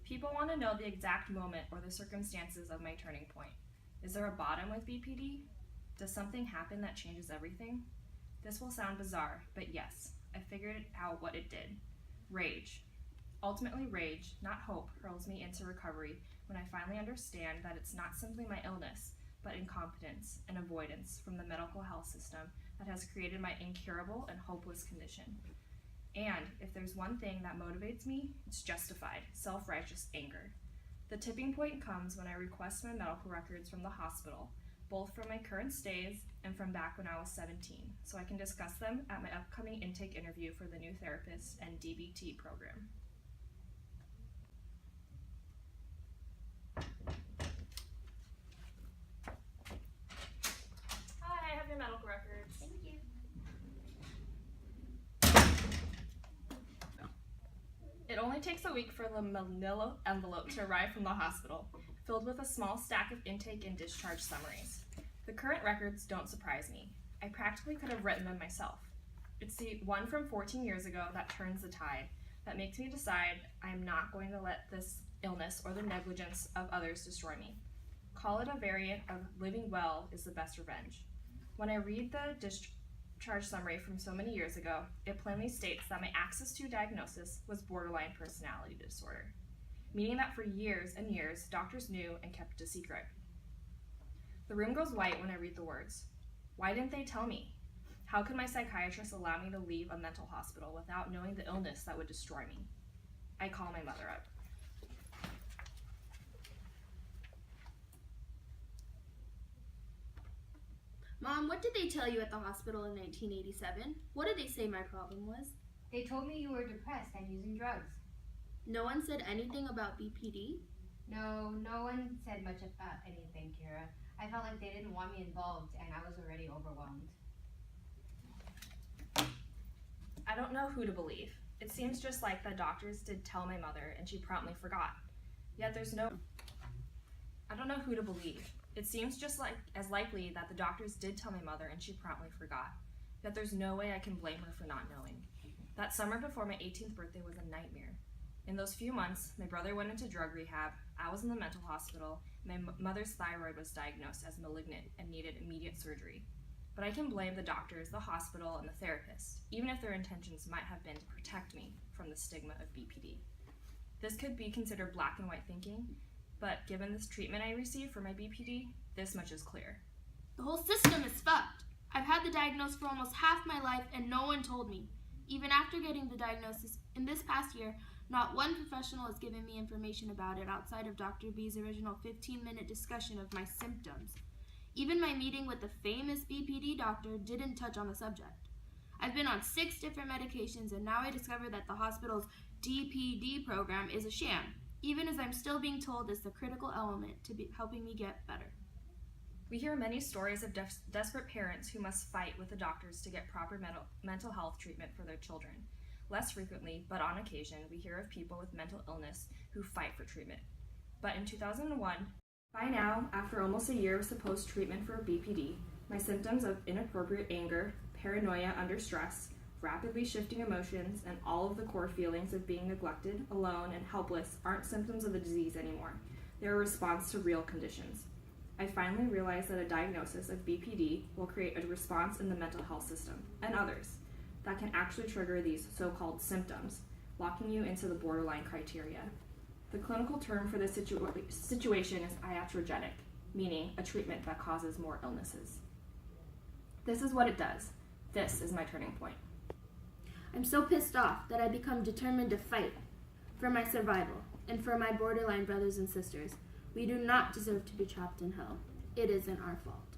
People want to know the exact moment or the circumstances of my turning point. Is there a bottom with BPD? Does something happen that changes everything? This will sound bizarre, but yes, I figured out what it did. Rage. Ultimately, rage, not hope, hurls me into recovery when I finally understand that it's not simply my illness, but incompetence and avoidance from the medical health system that has created my incurable and hopeless condition. And if there's one thing that motivates me, it's justified, self-righteous anger. The tipping point comes when I request my medical records from the hospital, both from my current stays and from back when I was 17, so I can discuss them at my upcoming intake interview for the new therapist and DBT program. Hi, I have your medical records. Thank you. It only takes a week for the manila envelope to arrive from the hospital, filled with a small stack of intake and discharge summaries. The current records don't surprise me. I practically could have written them myself. It's the one from 14 years ago that turns the tide, that makes me decide I am not going to let this illness or the negligence of others destroy me. Call it a variant of living well is the best revenge. When I read the discharge summary from so many years ago, it plainly states that my Axis II diagnosis was borderline personality disorder, meaning that for years and years, doctors knew and kept it a secret. The room goes white when I read the words. Why didn't they tell me? How could my psychiatrist allow me to leave a mental hospital without knowing the illness that would destroy me? I call my mother up. Mom, what did they tell you at the hospital in 1987? What did they say my problem was? They told me you were depressed and using drugs. No one said anything about BPD? No one said much about anything, Kira. I felt like they didn't want me involved and I was already overwhelmed. I don't know who to believe. It seems just like the doctors did tell my mother and she promptly forgot. Yet I don't know who to believe. It seems just as likely that the doctors did tell my mother and she promptly forgot. Yet there's no way I can blame her for not knowing. That summer before my 18th birthday was a nightmare. In those few months, my brother went into drug rehab, I was in the mental hospital, and my mother's thyroid was diagnosed as malignant and needed immediate surgery. But I can blame the doctors, the hospital, and the therapist, even if their intentions might have been to protect me from the stigma of BPD. This could be considered black and white thinking, but given this treatment I received for my BPD, this much is clear. The whole system is fucked. I've had the diagnosis for almost half my life and no one told me. Even after getting the diagnosis in this past year, not one professional has given me information about it outside of Dr. B's original 15-minute discussion of my symptoms. Even my meeting with the famous BPD doctor didn't touch on the subject. I've been on 6 different medications and now I discover that the hospital's DPD program is a sham, even as I'm still being told it's the critical element to helping me get better. We hear many stories of desperate parents who must fight with the doctors to get proper mental health treatment for their children. Less frequently, but on occasion, we hear of people with mental illness who fight for treatment. But in 2001, by now, after almost a year of supposed treatment for BPD, my symptoms of inappropriate anger, paranoia under stress, rapidly shifting emotions, and all of the core feelings of being neglected, alone, and helpless aren't symptoms of the disease anymore. They're a response to real conditions. I finally realized that a diagnosis of BPD will create a response in the mental health system, and others, that can actually trigger these so-called symptoms, locking you into the borderline criteria. The clinical term for this situation is iatrogenic, meaning a treatment that causes more illnesses. This is what it does. This is my turning point. I'm so pissed off that I become determined to fight for my survival and for my borderline brothers and sisters. We do not deserve to be trapped in hell. It isn't our fault.